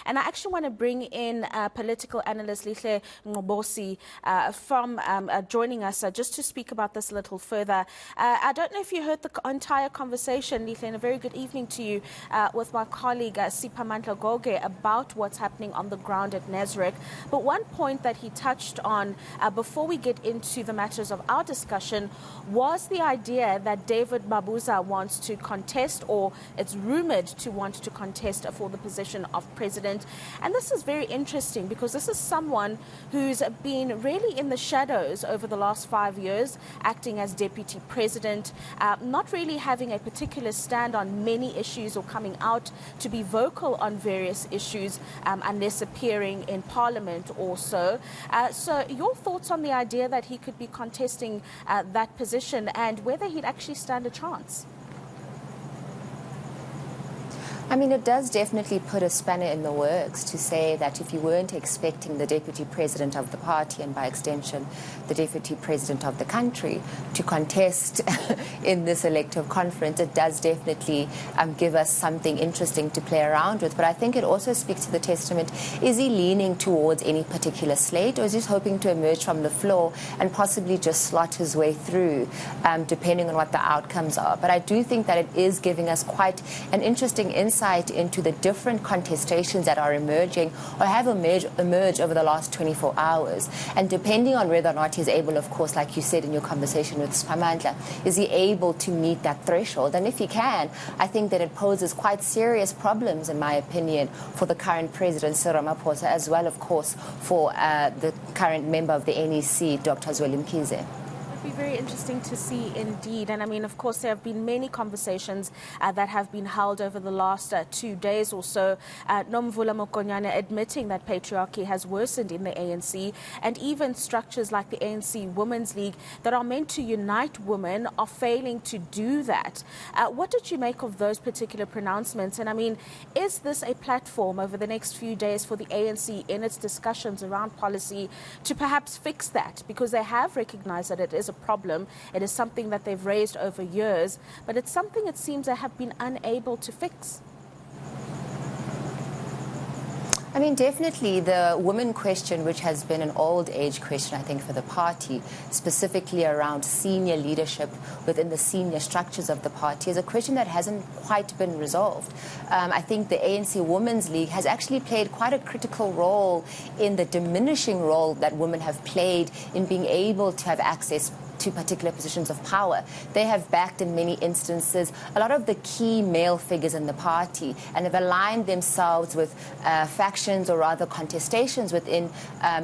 And I actually want to bring in political analyst Lihle Ngcobosi from joining us just to speak about this a little further. I don't know if you heard the entire conversation, Lihle, and a very good evening to you with my colleague Siphamandla Goge about what's happening on the ground at Nasrec. But one point that he touched on before we get into the matters of our discussion was the idea that David Mabuza wants to contest, or it's rumored to want to contest for the position of president. And this is very interesting because this is someone who's been really in the shadows over the last 5 years, acting as deputy president, not really having a particular stand on many issues or coming out to be vocal on various issues unless appearing in parliament or so. So your thoughts on the idea that he could be contesting that position and whether he'd actually stand a chance? I mean, it does definitely put a spanner in the works to say that if you weren't expecting the deputy president of the party and by extension the deputy president of the country to contest in this elective conference, it does definitely give us something interesting to play around with. But I think it also speaks to the testament. Is he leaning towards any particular slate, or is he hoping to emerge from the floor and possibly just slot his way through, depending on what the outcomes are? But I do think that it is giving us quite an interesting insight into the different contestations that are emerging or have emerged over the last 24 hours. And depending on whether or not he's able, of course, like you said in your conversation with Siphamandla, is he able to meet that threshold? And if he can, I think that it poses quite serious problems, in my opinion, for the current president, Cyril Ramaphosa, as well, of course, for the current member of the NEC, Dr. Lihle Ngcobosi. Be very interesting to see indeed. And I mean, of course, there have been many conversations that have been held over the last 2 days or so. Nomvula Mokonyane admitting that patriarchy has worsened in the ANC, and even structures like the ANC Women's League that are meant to unite women are failing to do that. What did you make of those particular pronouncements? And I mean, is this a platform over the next few days for the ANC in its discussions around policy to perhaps fix that? Because they have recognized that it is a problem. It is something that they've raised over years, but it's something it seems they have been unable to fix. I mean, definitely the women question, which has been an old age question, I think, for the party, specifically around senior leadership within the senior structures of the party, is a question that hasn't quite been resolved. I think the ANC Women's League has actually played quite a critical role in the diminishing role that women have played in being able to have access to particular positions of power. They have backed, in many instances, a lot of the key male figures in the party and have aligned themselves with factions, or rather contestations within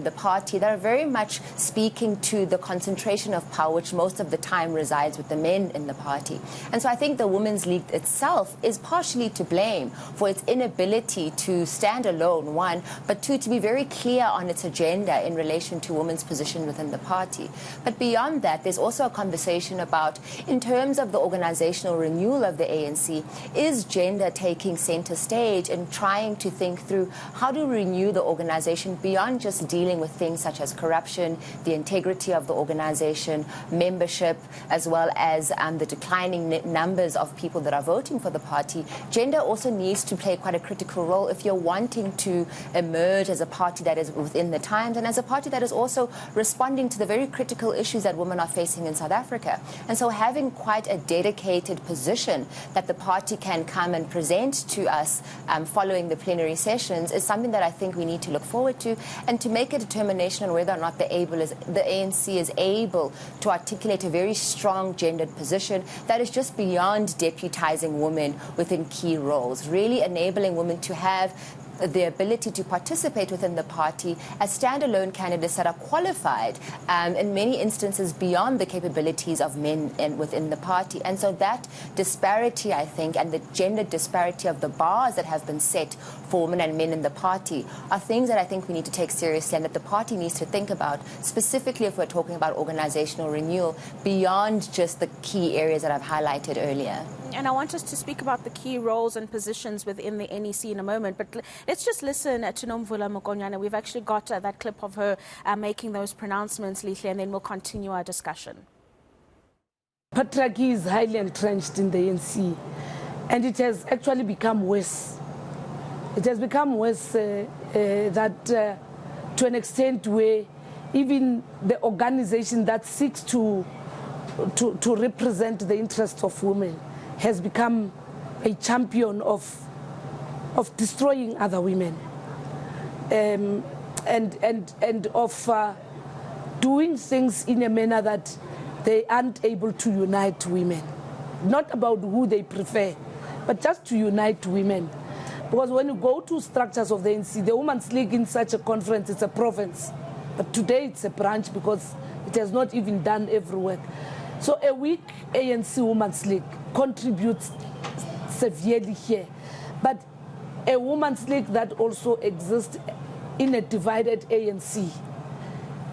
the party that are very much speaking to the concentration of power, which most of the time resides with the men in the party. And so I think the Women's League itself is partially to blame for its inability to stand alone, one, but two, to be very clear on its agenda in relation to women's position within the party. But beyond that, there's also a conversation about, in terms of the organizational renewal of the ANC, is gender taking center stage in trying to think through how to renew the organization beyond just dealing with things such as corruption, the integrity of the organization, membership, as well as the declining numbers of people that are voting for the party. Gender also needs to play quite a critical role if you're wanting to emerge as a party that is within the times and as a party that is also responding to the very critical issues that women are facing in South Africa. And so having quite a dedicated position that the party can come and present to us following the plenary sessions is something that I think we need to look forward to, and to make a determination on whether or not the ANC is able to articulate a very strong gendered position that is just beyond deputizing women within key roles, really enabling women to have the ability to participate within the party as standalone candidates that are qualified in many instances beyond the capabilities of men within the party. And so that disparity, I think, and the gender disparity of the bars that have been set for women and men in the party are things that I think we need to take seriously and that the party needs to think about, specifically if we're talking about organizational renewal beyond just the key areas that I've highlighted earlier. And I want us to speak about the key roles and positions within the NEC in a moment, but let's just listen to Nomvula Mokonyane. We've actually got that clip of her making those pronouncements, Lihle, and then we'll continue our discussion. Patriarchy is highly entrenched in the ANC, and it has actually become worse. It has become worse that to an extent where even the organization that seeks to represent the interests of women has become a champion of destroying other women, and of doing things in a manner that they aren't able to unite women. Not about who they prefer, but just to unite women. Because when you go to structures of the ANC, the Women's League in such a conference, it's a province. But today it's a branch because it has not even done every work. So a weak ANC Women's League contributes severely here. But a Women's League that also exists in a divided ANC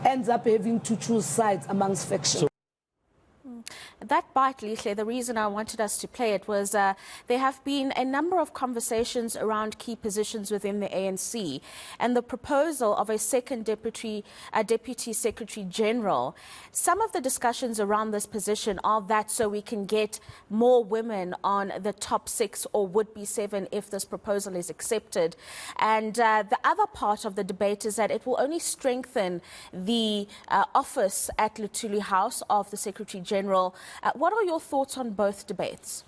ends up having to choose sides amongst factions. That bite, Lihle, the reason I wanted us to play it was there have been a number of conversations around key positions within the ANC and the proposal of a second deputy secretary general. Some of the discussions around this position are that so we can get more women on the top 6 or would-be 7 if this proposal is accepted. And the other part of the debate is that it will only strengthen the office at Lihle House of the Secretary General. What are your thoughts on both debates?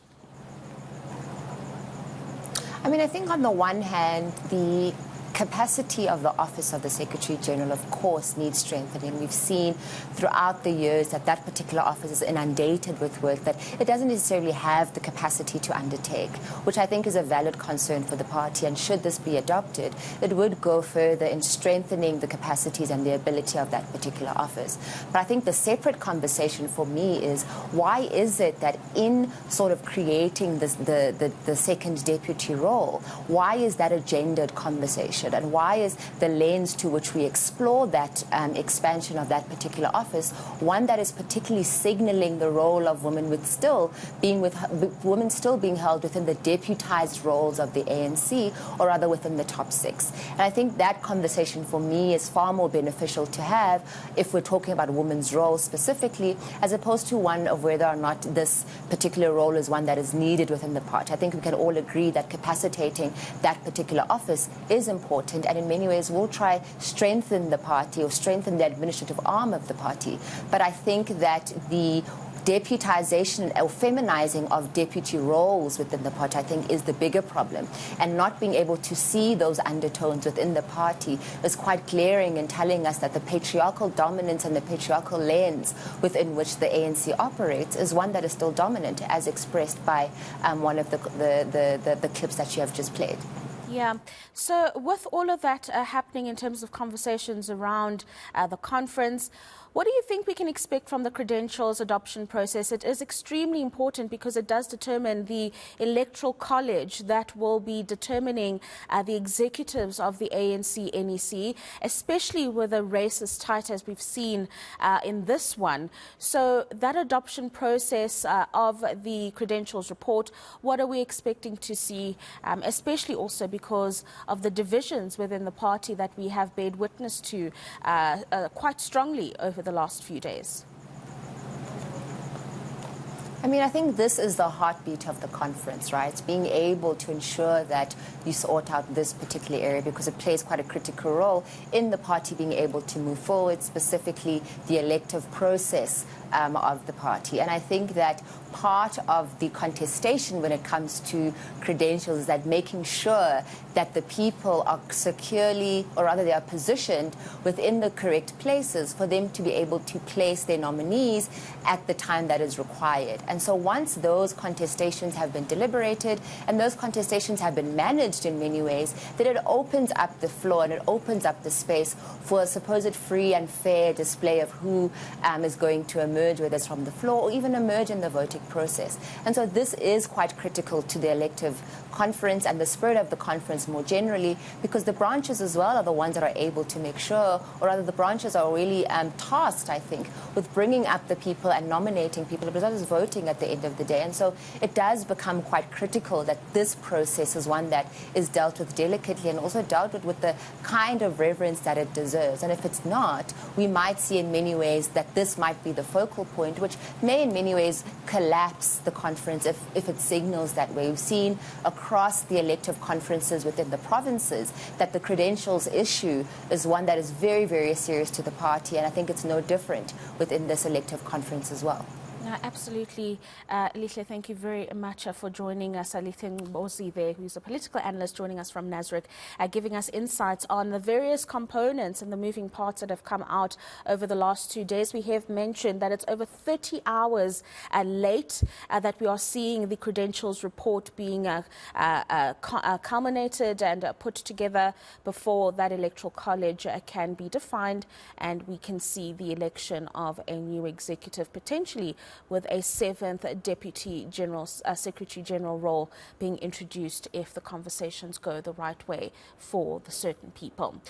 I mean, I think on the one hand, the capacity of the Office of the Secretary General, of course, needs strengthening. We've seen throughout the years that that particular office is inundated with work that it doesn't necessarily have the capacity to undertake, which I think is a valid concern for the party. And should this be adopted, it would go further in strengthening the capacities and the ability of that particular office. But I think the separate conversation for me is, why is it that in sort of creating this, the second deputy role, why is that a gendered conversation? And why is the lens to which we explore that expansion of that particular office one that is particularly signaling the role of women women still being held within the deputized roles of the ANC, or rather within the top 6? And I think that conversation for me is far more beneficial to have if we're talking about women's roles specifically, as opposed to one of whether or not this particular role is one that is needed within the party. I think we can all agree that capacitating that particular office is important, and in many ways will try strengthen the party or strengthen the administrative arm of the party. But I think that the deputization or feminizing of deputy roles within the party, I think, is the bigger problem. And not being able to see those undertones within the party is quite glaring in telling us that the patriarchal dominance and the patriarchal lens within which the ANC operates is one that is still dominant, as expressed by one of the clips that you have just played. Yeah. So with all of that happening in terms of conversations around the conference, what do you think we can expect from the credentials adoption process? It is extremely important because it does determine the electoral college that will be determining the executives of the ANC NEC, especially with a race as tight as we've seen in this one. So that adoption process of the credentials report, what are we expecting to see, especially also because of the divisions within the party that we have bared witness to quite strongly over the last few days? I mean, I think this is the heartbeat of the conference, right? Being able to ensure that you sort out this particular area, because it plays quite a critical role in the party being able to move forward, specifically the elective process of the party. And I think that part of the contestation when it comes to credentials is that making sure that the people are securely, or rather they are positioned within the correct places for them to be able to place their nominees at the time that is required. And so once those contestations have been deliberated and those contestations have been managed in many ways, then it opens up the floor and it opens up the space for a supposed free and fair display of who is going to emerge, whether it's from the floor or even emerge in the voting process. And so this is quite critical to the elective conference and the spirit of the conference more generally, because the branches as well are the ones that are able to make sure, or rather the branches are really tasked, I think, with bringing up the people and nominating people, as well as voting at the end of the day. And so it does become quite critical that this process is one that is dealt with delicately and also dealt with the kind of reverence that it deserves. And if it's not, we might see in many ways that this might be the focus focal point, which may in many ways collapse the conference if it signals that way. We've seen across the elective conferences within the provinces that the credentials issue is one that is very, very serious to the party, and I think it's no different within this elective conference as well. Absolutely. Lihle, thank you very much for joining us. Lihle Ngcobosi there, who's a political analyst joining us from Nasrec, giving us insights on the various components and the moving parts that have come out over the last 2 days. We have mentioned that it's over 30 hours late that we are seeing the credentials report being culminated and put together before that electoral college can be defined, and we can see the election of a new executive, potentially with a 7th Deputy General Secretary General role being introduced if the conversations go the right way for the certain people.